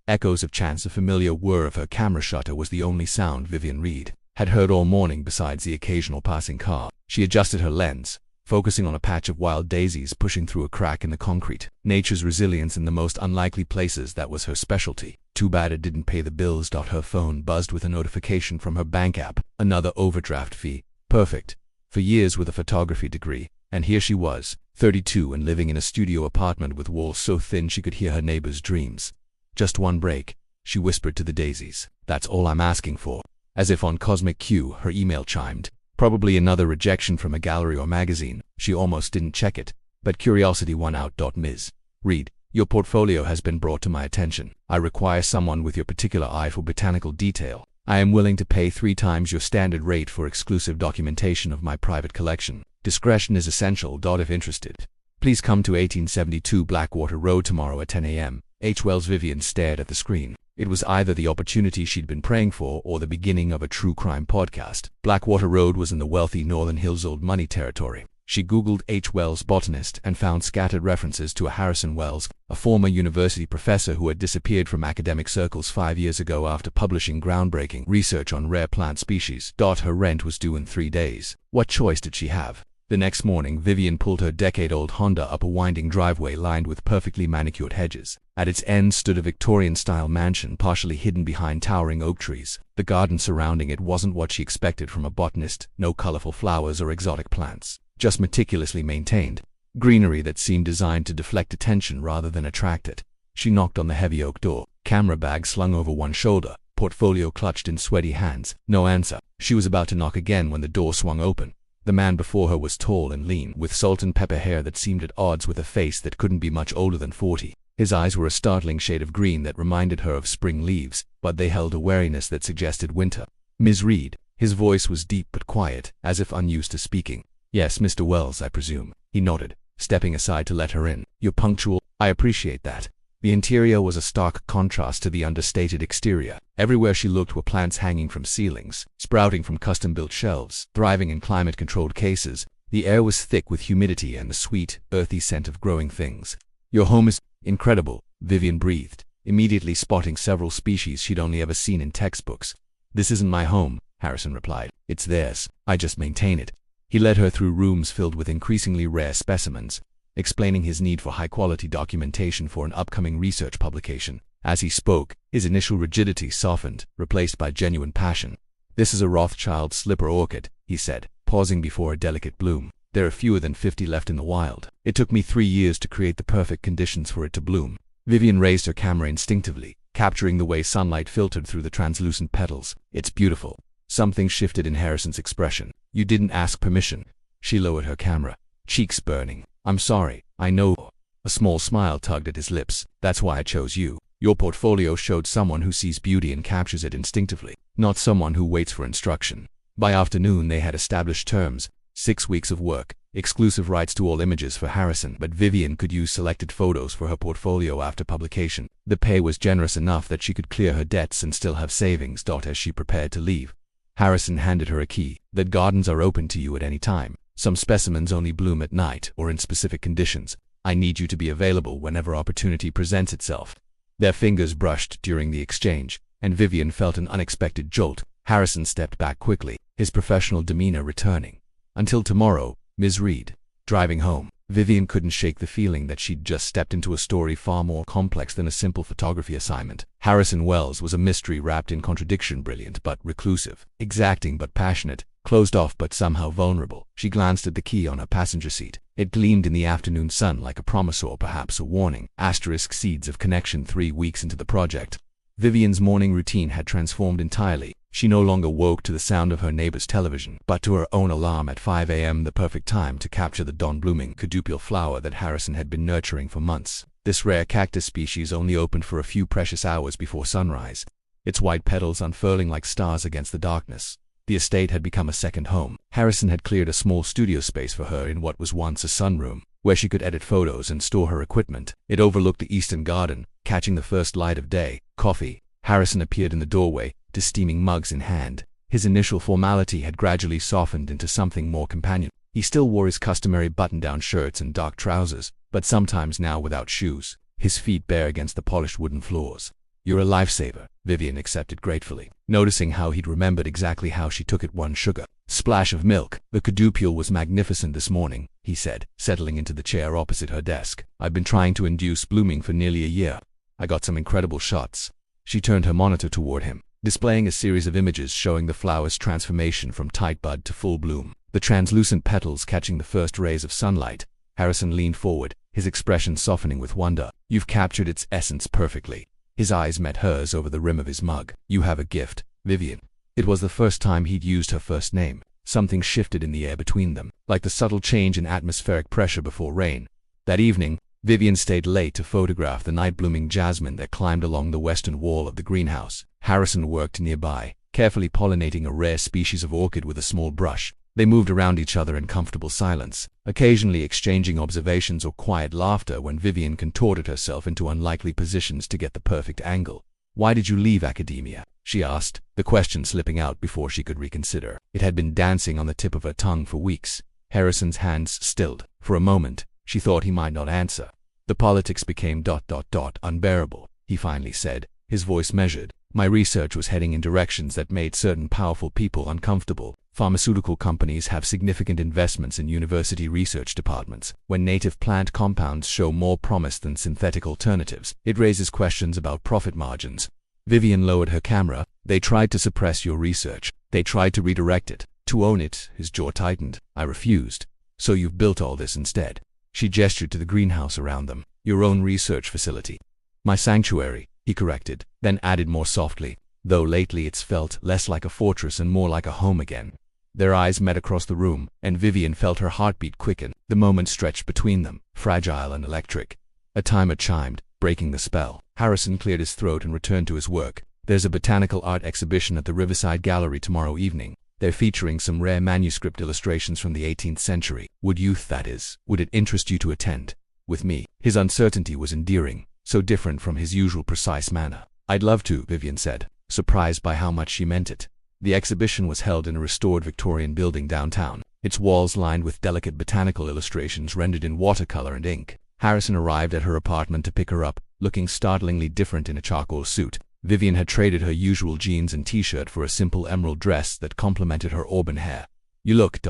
Echoes of chance, a familiar whir of her camera shutter was the only sound Vivian Reed had heard all morning besides the occasional passing car. She adjusted her lens, focusing on a patch of wild daisies pushing through a crack in the concrete. Nature's resilience in the most unlikely places, that was her specialty. Too bad it didn't pay the bills. Her phone buzzed with a notification from her bank app. Another overdraft fee. Perfect. For years with a photography degree. And here she was, 32 and living in a studio apartment with walls so thin she could hear her neighbors' dreams. Just one break, she whispered to the daisies. That's all I'm asking for. As if on cosmic cue, her email chimed. Probably another rejection from a gallery or magazine. She almost didn't check it, but curiosity won out. Ms. Reed, your portfolio has been brought to my attention. I require someone with your particular eye for botanical detail. I am willing to pay 3 times your standard rate for exclusive documentation of my private collection. Discretion is essential. If interested, please come to 1872 Blackwater Road tomorrow at 10 a.m. H. Wells. Vivian stared at the screen. It was either the opportunity she'd been praying for or the beginning of a true crime podcast. Blackwater Road was in the wealthy Northern Hills old money territory. She Googled H. Wells botanist and found scattered references to a Harrison Wells, a former university professor who had disappeared from academic circles 5 years ago after publishing groundbreaking research on rare plant species. Her rent was due in 3 days. What choice did she have? The next morning, Vivian pulled her decade-old Honda up a winding driveway lined with perfectly manicured hedges. At its end stood a Victorian-style mansion partially hidden behind towering oak trees. The garden surrounding it wasn't what she expected from a botanist. No colorful flowers or exotic plants, just meticulously maintained greenery that seemed designed to deflect attention rather than attract it. She knocked on the heavy oak door, camera bag slung over one shoulder, portfolio clutched in sweaty hands. No answer. She was about to knock again when the door swung open. The man before her was tall and lean, with salt and pepper hair that seemed at odds with a face that couldn't be much older than 40. His eyes were a startling shade of green that reminded her of spring leaves, but they held a wariness that suggested winter. Ms. Reed. His voice was deep but quiet, as if unused to speaking. Yes, Mr. Wells, I presume. He nodded, stepping aside to let her in. You're punctual. I appreciate that. The interior was a stark contrast to the understated exterior. Everywhere she looked were plants hanging from ceilings, sprouting from custom-built shelves, thriving in climate-controlled cases. The air was thick with humidity and the sweet, earthy scent of growing things. Your home is incredible, Vivian breathed, immediately spotting several species she'd only ever seen in textbooks. This isn't my home, Harrison replied. It's theirs. I just maintain it. He led her through rooms filled with increasingly rare specimens, explaining his need for high-quality documentation for an upcoming research publication. As he spoke, his initial rigidity softened, replaced by genuine passion. This is a Rothschild slipper orchid, he said, pausing before a delicate bloom. There are fewer than 50 left in the wild. It took me 3 years to create the perfect conditions for it to bloom. Vivian raised her camera instinctively, capturing the way sunlight filtered through the translucent petals. It's beautiful. Something shifted in Harrison's expression. You didn't ask permission. She lowered her camera, cheeks burning. I'm sorry, I know. A small smile tugged at his lips. That's why I chose you. Your portfolio showed someone who sees beauty and captures it instinctively, not someone who waits for instruction. By afternoon they had established terms, 6 weeks of work, exclusive rights to all images for Harrison, but Vivian could use selected photos for her portfolio after publication. The pay was generous enough that she could clear her debts and still have savings. As she prepared to leave, Harrison handed her a key. That gardens are open to you at any time. Some specimens only bloom at night or in specific conditions. I need you to be available whenever opportunity presents itself. Their fingers brushed during the exchange, and Vivian felt an unexpected jolt. Harrison stepped back quickly, his professional demeanor returning. Until tomorrow, Ms. Reed. Driving home, Vivian couldn't shake the feeling that she'd just stepped into a story far more complex than a simple photography assignment. Harrison Wells was a mystery wrapped in contradiction, brilliant but reclusive, exacting but passionate, closed off but somehow vulnerable. She glanced at the key on her passenger seat. It gleamed in the afternoon sun like a promise or perhaps a warning. Seeds of connection. 3 weeks into the project, Vivian's morning routine had transformed entirely. She no longer woke to the sound of her neighbor's television, but to her own alarm at 5 a.m., the perfect time to capture the dawn-blooming quadrupedal flower that Harrison had been nurturing for months. This rare cactus species only opened for a few precious hours before sunrise, its white petals unfurling like stars against the darkness. The estate had become a second home. Harrison had cleared a small studio space for her in what was once a sunroom, where she could edit photos and store her equipment. It overlooked the eastern garden, catching the first light of day. Coffee. Harrison appeared in the doorway, steaming mugs in hand. His initial formality had gradually softened into something more companionable. He still wore his customary button-down shirts and dark trousers, but sometimes now without shoes, his feet bare against the polished wooden floors. You're a lifesaver, Vivian accepted gratefully, noticing how he'd remembered exactly how she took it. 1 sugar. Splash of milk. The quadrupule was magnificent this morning, he said, settling into the chair opposite her desk. I've been trying to induce blooming for nearly a year. I got some incredible shots. She turned her monitor toward him, displaying a series of images showing the flower's transformation from tight bud to full bloom, the translucent petals catching the first rays of sunlight. Harrison leaned forward, his expression softening with wonder. You've captured its essence perfectly. His eyes met hers over the rim of his mug. You have a gift, Vivian. It was the first time he'd used her first name. Something shifted in the air between them, like the subtle change in atmospheric pressure before rain. That evening, Vivian stayed late to photograph the night-blooming jasmine that climbed along the western wall of the greenhouse. Harrison worked nearby, carefully pollinating a rare species of orchid with a small brush. They moved around each other in comfortable silence, occasionally exchanging observations or quiet laughter when Vivian contorted herself into unlikely positions to get the perfect angle. Why did you leave academia? She asked, the question slipping out before she could reconsider. It had been dancing on the tip of her tongue for weeks. Harrison's hands stilled. For a moment, she thought he might not answer. The politics became ... unbearable, he finally said, his voice measured. My research was heading in directions that made certain powerful people uncomfortable. Pharmaceutical companies have significant investments in university research departments. When native plant compounds show more promise than synthetic alternatives, it raises questions about profit margins. Vivian lowered her camera. They tried to suppress your research. They tried to redirect it, to own it. His jaw tightened. I refused. So you've built all this instead. She gestured to the greenhouse around them. Your own research facility. My sanctuary, he corrected, then added more softly, though lately it's felt less like a fortress and more like a home again. Their eyes met across the room, and Vivian felt her heartbeat quicken. The moment stretched between them, fragile and electric. A timer chimed, breaking the spell. Harrison cleared his throat and returned to his work. There's a botanical art exhibition at the Riverside Gallery tomorrow evening. They're featuring some rare manuscript illustrations from the 18th century. Would it interest you to attend? With me. His uncertainty was endearing, so different from his usual precise manner. I'd love to, Vivian said, surprised by how much she meant it. The exhibition was held in a restored Victorian building downtown, its walls lined with delicate botanical illustrations rendered in watercolor and ink. Harrison arrived at her apartment to pick her up, looking startlingly different in a charcoal suit. Vivian had traded her usual jeans and t-shirt for a simple emerald dress that complemented her auburn hair. You look ...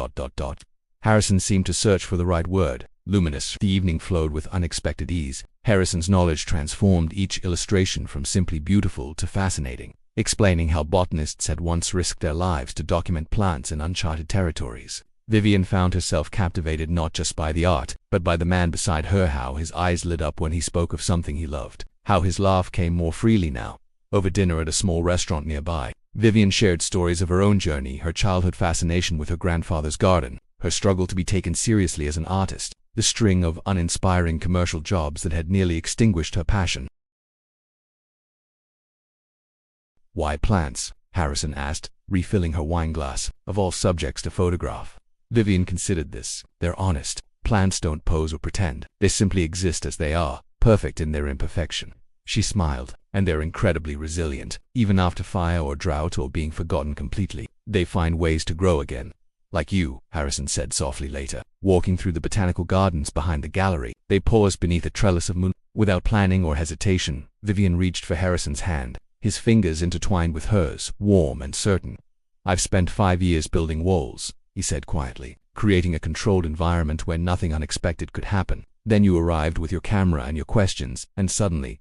Harrison seemed to search for the right word. Luminous. The evening flowed with unexpected ease. Harrison's knowledge transformed each illustration from simply beautiful to fascinating, explaining how botanists had once risked their lives to document plants in uncharted territories. Vivian found herself captivated not just by the art, but by the man beside her. How his eyes lit up when he spoke of something he loved. How his laugh came more freely now. Over dinner at a small restaurant nearby, Vivian shared stories of her own journey, her childhood fascination with her grandfather's garden, her struggle to be taken seriously as an artist, the string of uninspiring commercial jobs that had nearly extinguished her passion. Why plants? Harrison asked, refilling her wineglass. Of all subjects to photograph. Vivian considered this. They're honest. Plants don't pose or pretend. They simply exist as they are, perfect in their imperfection. She smiled. And they're incredibly resilient. Even after fire or drought or being forgotten completely, they find ways to grow again. Like you, Harrison said softly later. Walking through the botanical gardens behind the gallery, they paused beneath a trellis of moon. Without planning or hesitation, Vivian reached for Harrison's hand, his fingers intertwined with hers, warm and certain. I've spent 5 years building walls, he said quietly, creating a controlled environment where nothing unexpected could happen. Then you arrived with your camera and your questions, and suddenly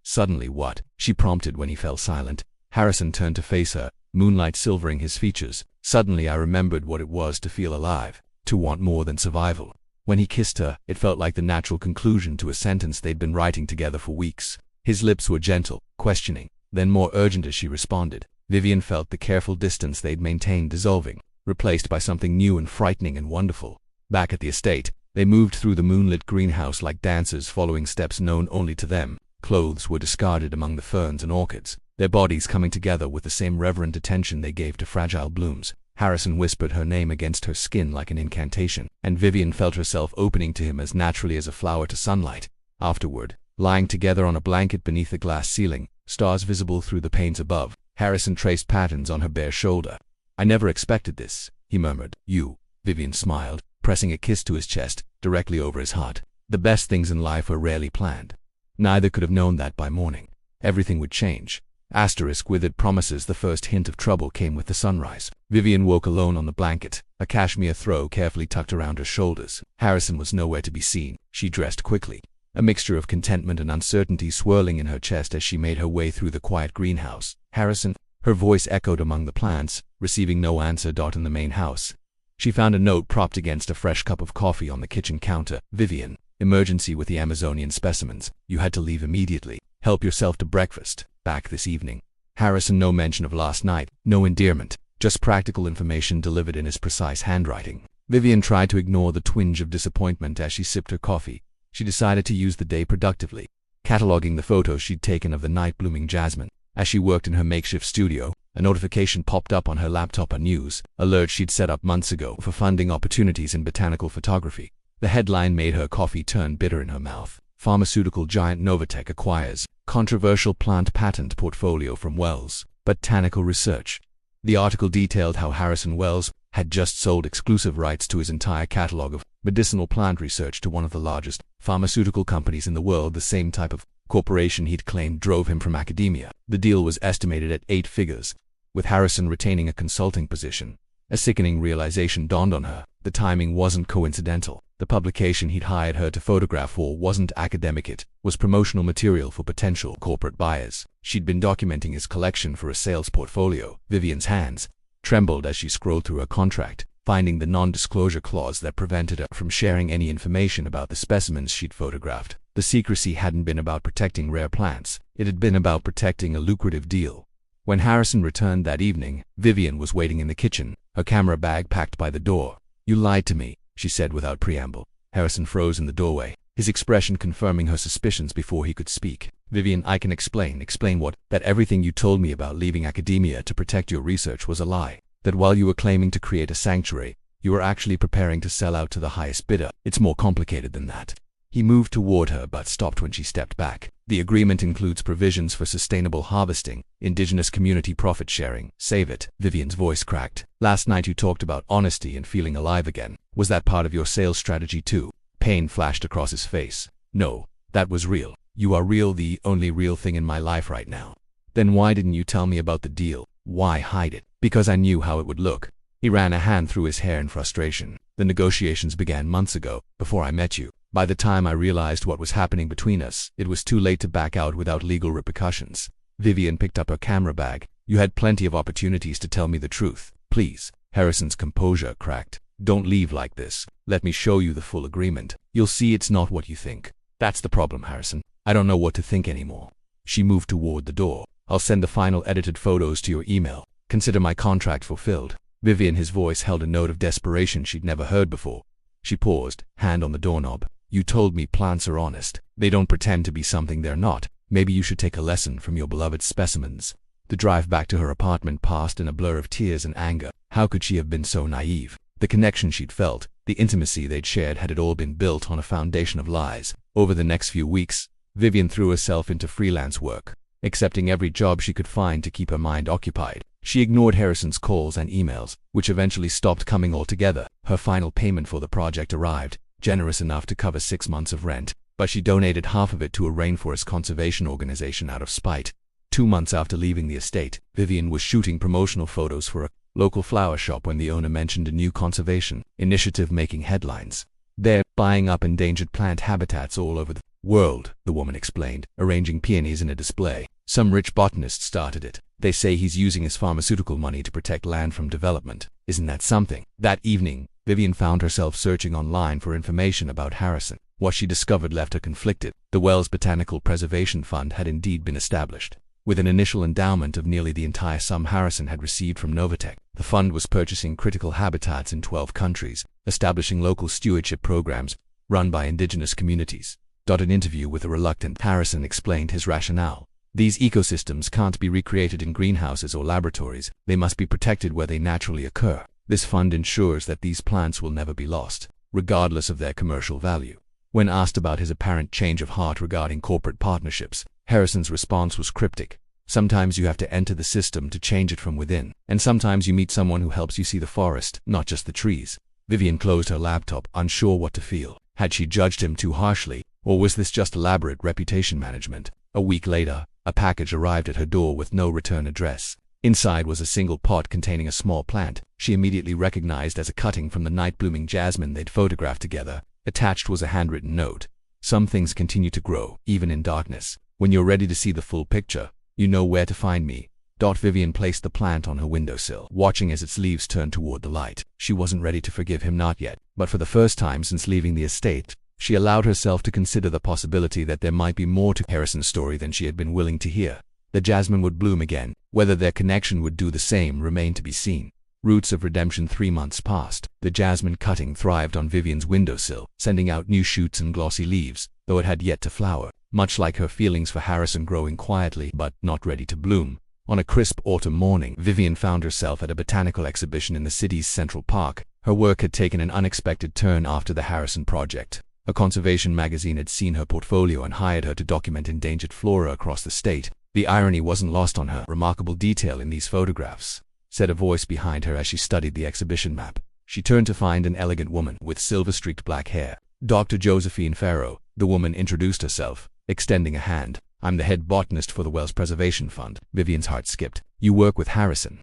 what? She prompted when he fell silent. Harrison turned to face her, moonlight silvering his features. Suddenly I remembered what it was to feel alive, to want more than survival. When he kissed her, it felt like the natural conclusion to a sentence they'd been writing together for weeks. His lips were gentle, questioning, then more urgent as she responded. Vivian felt the careful distance they'd maintained dissolving, replaced by something new and frightening and wonderful. Back at the estate, they moved through the moonlit greenhouse like dancers following steps known only to them. Clothes were discarded among the ferns and orchids, their bodies coming together with the same reverent attention they gave to fragile blooms. Harrison whispered her name against her skin like an incantation, and Vivian felt herself opening to him as naturally as a flower to sunlight. Afterward, lying together on a blanket beneath the glass ceiling, stars visible through the panes above, Harrison traced patterns on her bare shoulder. I never expected this, he murmured. You, Vivian smiled, pressing a kiss to his chest, directly over his heart. The best things in life are rarely planned. Neither could have known that by morning. Everything would change. Asterisk withered promises. The first hint of trouble came with the sunrise. Vivian woke alone on the blanket, a cashmere throw carefully tucked around her shoulders. Harrison was nowhere to be seen. She dressed quickly, a mixture of contentment and uncertainty swirling in her chest as she made her way through the quiet greenhouse. Harrison, her voice echoed among the plants, receiving no answer. In the main house, she found a note propped against a fresh cup of coffee on the kitchen counter. Vivian, emergency with the Amazonian specimens. You had to leave immediately. Help yourself to breakfast. Back this evening. Harrison, no mention of last night, no endearment, just practical information delivered in his precise handwriting. Vivian tried to ignore the twinge of disappointment as she sipped her coffee. She decided to use the day productively, cataloging the photos she'd taken of the night-blooming jasmine. As she worked in her makeshift studio, a notification popped up on her laptop, a news alert she'd set up months ago for funding opportunities in botanical photography. The headline made her coffee turn bitter in her mouth. Pharmaceutical giant Novatech acquires controversial plant patent portfolio from Wells Botanical Research. The article detailed how Harrison Wells had just sold exclusive rights to his entire catalog of medicinal plant research to one of the largest pharmaceutical companies in the world, the same type of corporation he'd claimed drove him from academia. The deal was estimated at 8 figures, with Harrison retaining a consulting position. A sickening realization dawned on her. The timing wasn't coincidental. The publication he'd hired her to photograph for wasn't academic, it was promotional material for potential corporate buyers. She'd been documenting his collection for a sales portfolio. Vivian's hands trembled as she scrolled through her contract, finding the non-disclosure clause that prevented her from sharing any information about the specimens she'd photographed. The secrecy hadn't been about protecting rare plants, it had been about protecting a lucrative deal. When Harrison returned that evening, Vivian was waiting in the kitchen, her camera bag packed by the door. You lied to me, she said without preamble. Harrison froze in the doorway, his expression confirming her suspicions before he could speak. Vivian, I can explain. Explain what? That everything you told me about leaving academia to protect your research was a lie. That while you were claiming to create a sanctuary, you were actually preparing to sell out to the highest bidder. It's more complicated than that. He moved toward her but stopped when she stepped back. The agreement includes provisions for sustainable harvesting, indigenous community profit sharing. Save it. Vivian's voice cracked. Last night you talked about honesty and feeling alive again. Was that part of your sales strategy too? Pain flashed across his face. No, that was real. You are real, the only real thing in my life right now. Then why didn't you tell me about the deal? Why hide it? Because I knew how it would look. He ran a hand through his hair in frustration. The negotiations began months ago, before I met you. By the time I realized what was happening between us, it was too late to back out without legal repercussions. Vivian picked up her camera bag. You had plenty of opportunities to tell me the truth. Please. Harrison's composure cracked. Don't leave like this. Let me show you the full agreement. You'll see it's not what you think. That's the problem, Harrison. I don't know what to think anymore. She moved toward the door. I'll send the final edited photos to your email. Consider my contract fulfilled. Vivian, his voice held a note of desperation she'd never heard before. She paused, hand on the doorknob. You told me plants are honest. They don't pretend to be something they're not. Maybe you should take a lesson from your beloved specimens. The drive back to her apartment passed in a blur of tears and anger. How could she have been so naive? The connection she'd felt, the intimacy they'd shared, had it all been built on a foundation of lies. Over the next few weeks, Vivian threw herself into freelance work, accepting every job she could find to keep her mind occupied. She ignored Harrison's calls and emails, which eventually stopped coming altogether. Her final payment for the project arrived, generous enough to cover 6 months of rent, but she donated half of it to a rainforest conservation organization out of spite. 2 months after leaving the estate, Vivian was shooting promotional photos for a local flower shop when the owner mentioned a new conservation initiative making headlines. They're buying up endangered plant habitats all over the world, the woman explained, arranging peonies in a display. Some rich botanist started it. They say he's using his pharmaceutical money to protect land from development. Isn't that something? That evening, Vivian found herself searching online for information about Harrison. What she discovered left her conflicted. The Wells Botanical Preservation Fund had indeed been established, with an initial endowment of nearly the entire sum Harrison had received from Novatech. The fund was purchasing critical habitats in 12 countries, establishing local stewardship programs run by indigenous communities. An interview with a reluctant Harrison explained his rationale. These ecosystems can't be recreated in greenhouses or laboratories. They must be protected where they naturally occur. This fund ensures that these plants will never be lost, regardless of their commercial value. When asked about his apparent change of heart regarding corporate partnerships, Harrison's response was cryptic. Sometimes you have to enter the system to change it from within, and sometimes you meet someone who helps you see the forest, not just the trees. Vivian closed her laptop, unsure what to feel. Had she judged him too harshly, or was this just elaborate reputation management? A week later, A package arrived at her door with no return address. Inside was a single pot containing a small plant she immediately recognized as a cutting from the night-blooming jasmine they'd photographed together. Attached was a handwritten note. Some things continue to grow, even in darkness. When you're ready to see the full picture, you know where to find me. Vivian placed the plant on her windowsill, watching as its leaves turned toward the light. She wasn't ready to forgive him, not yet, but for the first time since leaving the estate, she allowed herself to consider the possibility that there might be more to Harrison's story than she had been willing to hear. The jasmine would bloom again. Whether their connection would do the same remained to be seen. Roots of redemption. 3 months passed. The jasmine cutting thrived on Vivian's windowsill, sending out new shoots and glossy leaves, though it had yet to flower, much like her feelings for Harrison, growing quietly but not ready to bloom. On a crisp autumn morning, Vivian found herself at a botanical exhibition in the city's Central Park. Her work had taken an unexpected turn after the Harrison project. A conservation magazine had seen her portfolio and hired her to document endangered flora across the state. The irony wasn't lost on her. Remarkable detail in these photographs, said a voice behind her as she studied the exhibition map. She turned to find an elegant woman with silver-streaked black hair. Dr. Josephine Farrow, the woman introduced herself, extending a hand. I'm the head botanist for the Wells Preservation Fund. Vivian's heart skipped. You work with Harrison?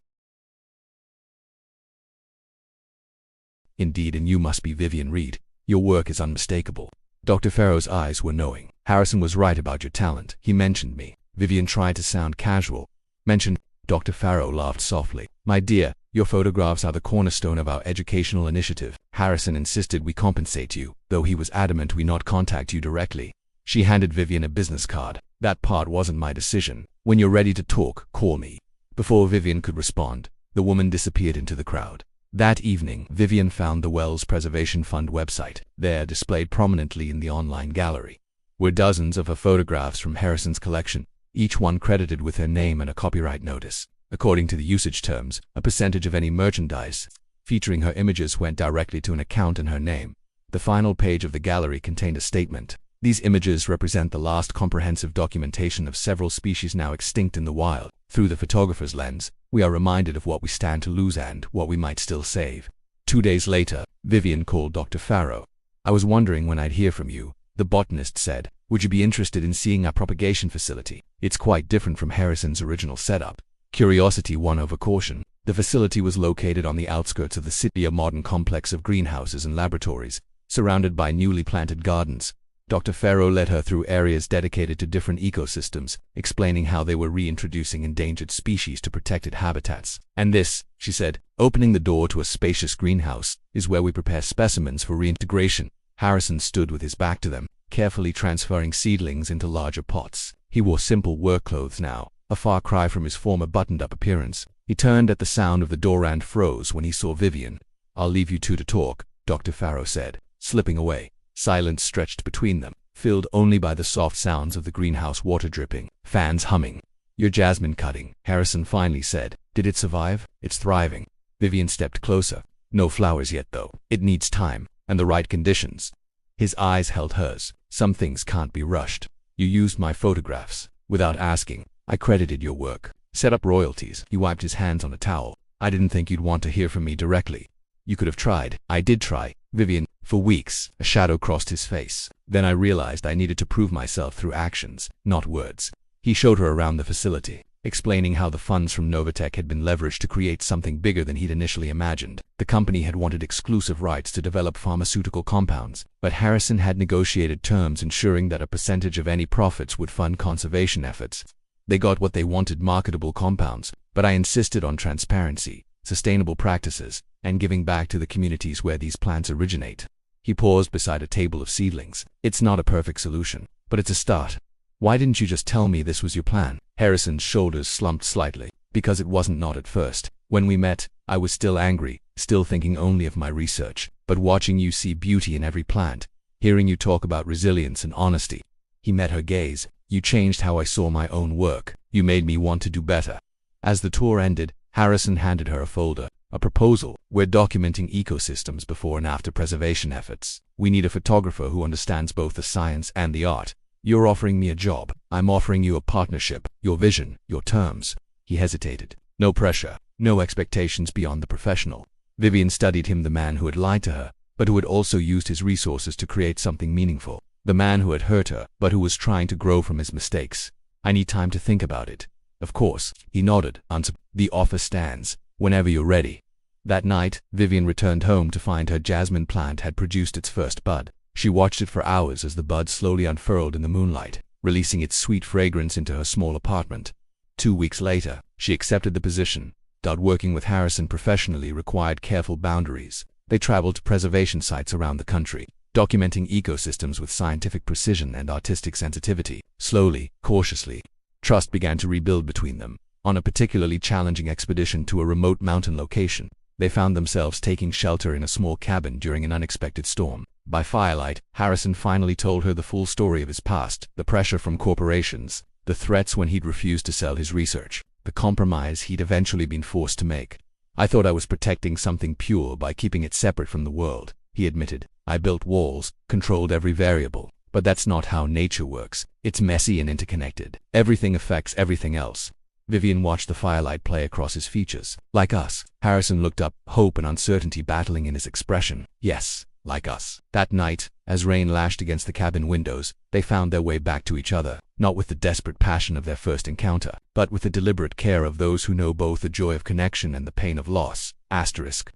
Indeed, and you must be Vivian Reed. Your work is unmistakable. Dr. Farrow's eyes were knowing. Harrison was right about your talent. He mentioned me. Vivian tried to sound casual. Mentioned? Dr. Farrow laughed softly. My dear, your photographs are the cornerstone of our educational initiative. Harrison insisted we compensate you, though he was adamant we not contact you directly. She handed Vivian a business card. That part wasn't my decision. When you're ready to talk, call me. Before Vivian could respond, the woman disappeared into the crowd. That evening, Vivian found the Wells Preservation Fund website. There, displayed prominently in the online gallery, were dozens of her photographs from Harrison's collection, each one credited with her name and a copyright notice. According to the usage terms, a percentage of any merchandise featuring her images went directly to an account in her name. The final page of the gallery contained a statement. These images represent the last comprehensive documentation of several species now extinct in the wild. Through the photographer's lens, we are reminded of what we stand to lose and what we might still save. 2 days later, Vivian called Dr. Farrow. I was wondering when I'd hear from you, the botanist said. Would you be interested in seeing our propagation facility? It's quite different from Harrison's original setup. Curiosity won over caution. The facility was located on the outskirts of the city, a modern complex of greenhouses and laboratories, surrounded by newly planted gardens. Dr. Farrow led her through areas dedicated to different ecosystems, explaining how they were reintroducing endangered species to protected habitats. And this, she said, opening the door to a spacious greenhouse, is where we prepare specimens for reintegration. Harrison stood with his back to them, carefully transferring seedlings into larger pots. He wore simple work clothes now, a far cry from his former buttoned-up appearance. He turned at the sound of the door and froze when he saw Vivian. I'll leave you two to talk, Dr. Farrow said, slipping away. Silence stretched between them, filled only by the soft sounds of the greenhouse water dripping, fans humming. Your jasmine cutting, Harrison finally said. Did it survive? It's thriving. Vivian stepped closer. No flowers yet, though. It needs time, and the right conditions. His eyes held hers. Some things can't be rushed. You used my photographs. Without asking, I credited your work. Set up royalties. He wiped his hands on a towel. I didn't think you'd want to hear from me directly. You could have tried. I did try, Vivian. For weeks, a shadow crossed his face. Then I realized I needed to prove myself through actions, not words. He showed her around the facility, explaining how the funds from Novatech had been leveraged to create something bigger than he'd initially imagined. The company had wanted exclusive rights to develop pharmaceutical compounds, but Harrison had negotiated terms ensuring that a percentage of any profits would fund conservation efforts. They got what they wanted, marketable compounds, but I insisted on transparency, sustainable practices, and giving back to the communities where these plants originate. He paused beside a table of seedlings. It's not a perfect solution, but it's a start. Why didn't you just tell me this was your plan? Harrison's shoulders slumped slightly. Because it wasn't, not at first. When we met, I was still angry, still thinking only of my research. But watching you see beauty in every plant, hearing you talk about resilience and honesty. He met her gaze. You changed how I saw my own work. You made me want to do better. As the tour ended, Harrison handed her a folder. A proposal. We're documenting ecosystems before and after preservation efforts. We need a photographer who understands both the science and the art. You're offering me a job. I'm offering you a partnership. Your vision, your terms. He hesitated. No pressure, no expectations beyond the professional. Vivian studied him, the man who had lied to her, but who had also used his resources to create something meaningful. The man who had hurt her, but who was trying to grow from his mistakes. I need time to think about it. Of course, he nodded. The offer stands. Whenever you're ready. That night, Vivian returned home to find her jasmine plant had produced its first bud. She watched it for hours as the bud slowly unfurled in the moonlight, releasing its sweet fragrance into her small apartment. 2 weeks later, she accepted the position. Working with Harrison professionally required careful boundaries. They traveled to preservation sites around the country, documenting ecosystems with scientific precision and artistic sensitivity. Slowly, cautiously, trust began to rebuild between them. On a particularly challenging expedition to a remote mountain location, they found themselves taking shelter in a small cabin during an unexpected storm. By firelight, Harrison finally told her the full story of his past, the pressure from corporations, the threats when he'd refused to sell his research, the compromise he'd eventually been forced to make. I thought I was protecting something pure by keeping it separate from the world, he admitted. I built walls, controlled every variable. But that's not how nature works. It's messy and interconnected. Everything affects everything else. Vivian watched the firelight play across his features. Like us. Harrison looked up, hope and uncertainty battling in his expression. Yes, like us. That night, as rain lashed against the cabin windows, they found their way back to each other, not with the desperate passion of their first encounter, but with the deliberate care of those who know both the joy of connection and the pain of loss.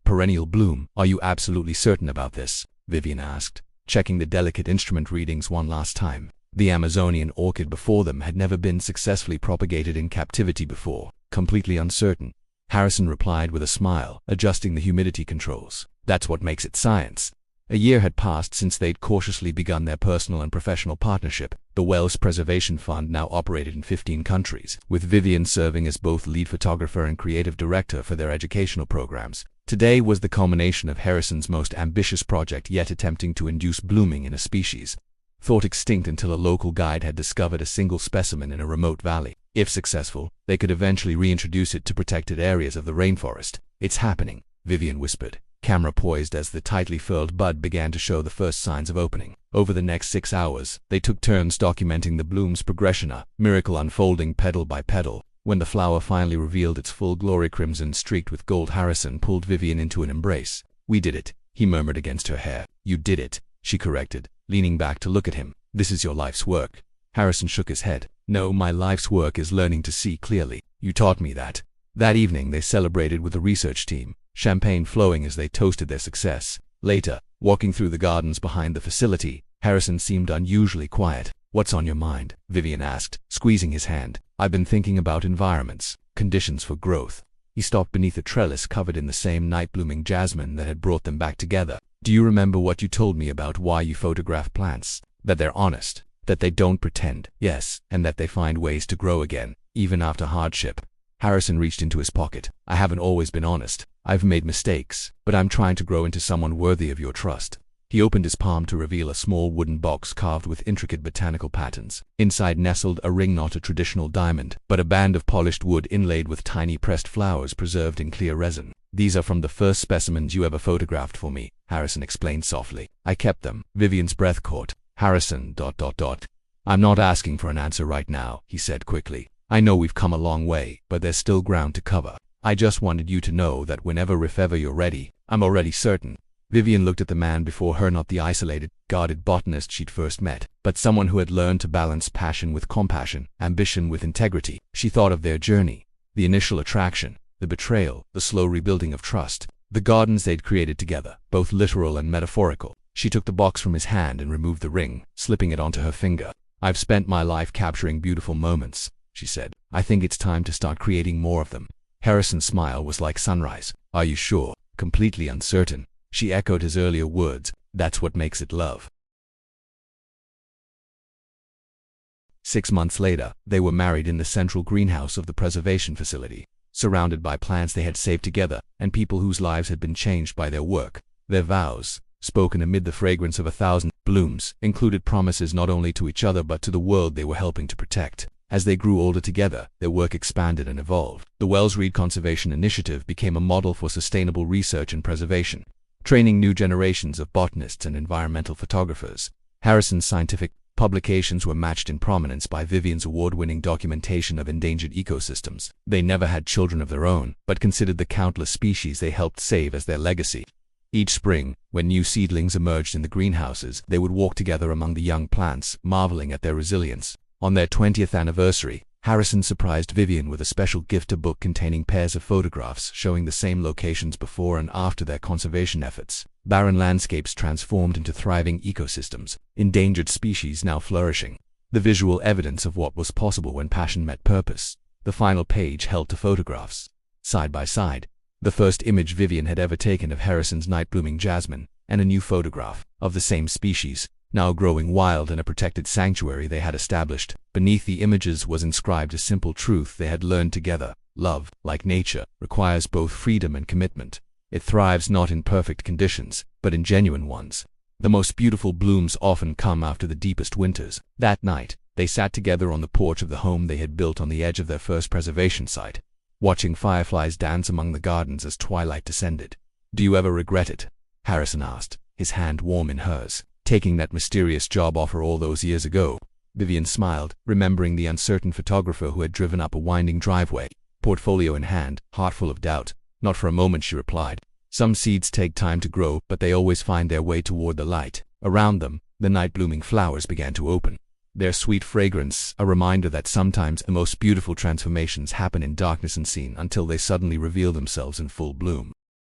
Perennial bloom. Are you absolutely certain about this? Vivian asked, checking the delicate instrument readings one last time. The Amazonian orchid before them had never been successfully propagated in captivity before. Completely uncertain. Harrison replied with a smile, adjusting the humidity controls. That's what makes it science. A year had passed since they'd cautiously begun their personal and professional partnership. The Wells Preservation Fund now operated in 15 countries, with Vivian serving as both lead photographer and creative director for their educational programs. Today was the culmination of Harrison's most ambitious project yet, attempting to induce blooming in a species thought extinct until a local guide had discovered a single specimen in a remote valley. If successful, they could eventually reintroduce it to protected areas of the rainforest. It's happening, Vivian whispered, camera poised as the tightly furled bud began to show the first signs of opening. Over the next 6 hours, they took turns documenting the bloom's progression, a miracle unfolding petal by petal. When the flower finally revealed its full glory, crimson streaked with gold, Harrison pulled Vivian into an embrace. We did it, he murmured against her hair. You did it, she corrected, leaning back to look at him. This is your life's work. Harrison shook his head. No, my life's work is learning to see clearly. You taught me that. That evening they celebrated with the research team, champagne flowing as they toasted their success. Later, walking through the gardens behind the facility, Harrison seemed unusually quiet. What's on your mind? Vivian asked, squeezing his hand. I've been thinking about environments, conditions for growth. He stopped beneath a trellis covered in the same night-blooming jasmine that had brought them back together. Do you remember what you told me about why you photograph plants? That they're honest, that they don't pretend. Yes, and that they find ways to grow again, even after hardship. Harrison reached into his pocket. I haven't always been honest. I've made mistakes, but I'm trying to grow into someone worthy of your trust. He opened his palm to reveal a small wooden box carved with intricate botanical patterns. Inside nestled a ring, not a traditional diamond, but a band of polished wood inlaid with tiny pressed flowers preserved in clear resin. These are from the first specimens you ever photographed for me, Harrison explained softly. I kept them. Vivian's breath caught. Harrison... I'm not asking for an answer right now, he said quickly. I know we've come a long way, but there's still ground to cover. I just wanted you to know that whenever, if ever you're ready, I'm already certain. Vivian looked at the man before her, not the isolated, guarded botanist she'd first met, but someone who had learned to balance passion with compassion, ambition with integrity. She thought of their journey, the initial attraction, the betrayal, the slow rebuilding of trust, the gardens they'd created together, both literal and metaphorical. She took the box from his hand and removed the ring, slipping it onto her finger. I've spent my life capturing beautiful moments, she said. I think it's time to start creating more of them. Harrison's smile was like sunrise. Are you sure? Completely uncertain. She echoed his earlier words. That's what makes it love. 6 months later, they were married in the central greenhouse of the preservation facility, surrounded by plants they had saved together and people whose lives had been changed by their work. Their vows, spoken amid the fragrance of 1,000 blooms, included promises not only to each other but to the world they were helping to protect. As they grew older together, their work expanded and evolved. The Wells Reed Conservation Initiative became a model for sustainable research and preservation, training new generations of botanists and environmental photographers. Harrison's scientific publications were matched in prominence by Vivian's award-winning documentation of endangered ecosystems. They never had children of their own, but considered the countless species they helped save as their legacy. Each spring, when new seedlings emerged in the greenhouses, they would walk together among the young plants, marveling at their resilience. On their 20th anniversary, Harrison surprised Vivian with a special gift, a book containing pairs of photographs showing the same locations before and after their conservation efforts. Barren landscapes transformed into thriving ecosystems, endangered species now flourishing. The visual evidence of what was possible when passion met purpose. The final page held two photographs, side by side. The first image Vivian had ever taken of Harrison's night-blooming jasmine, and a new photograph of the same species, now growing wild in a protected sanctuary they had established. Beneath the images was inscribed a simple truth they had learned together: love, like nature, requires both freedom and commitment. It thrives not in perfect conditions, but in genuine ones. The most beautiful blooms often come after the deepest winters. That night, they sat together on the porch of the home they had built on the edge of their first preservation site, watching fireflies dance among the gardens as twilight descended. "Do you ever regret it?" Harrison asked, his hand warm in hers. "Taking that mysterious job offer all those years ago?" Vivian smiled, remembering the uncertain photographer who had driven up a winding driveway, portfolio in hand, heart full of doubt. "Not for a moment," she replied. "Some seeds take time to grow, but they always find their way toward the light." Around them, the night-blooming flowers began to open, their sweet fragrance a reminder that sometimes the most beautiful transformations happen in darkness unseen until they suddenly reveal themselves in full bloom.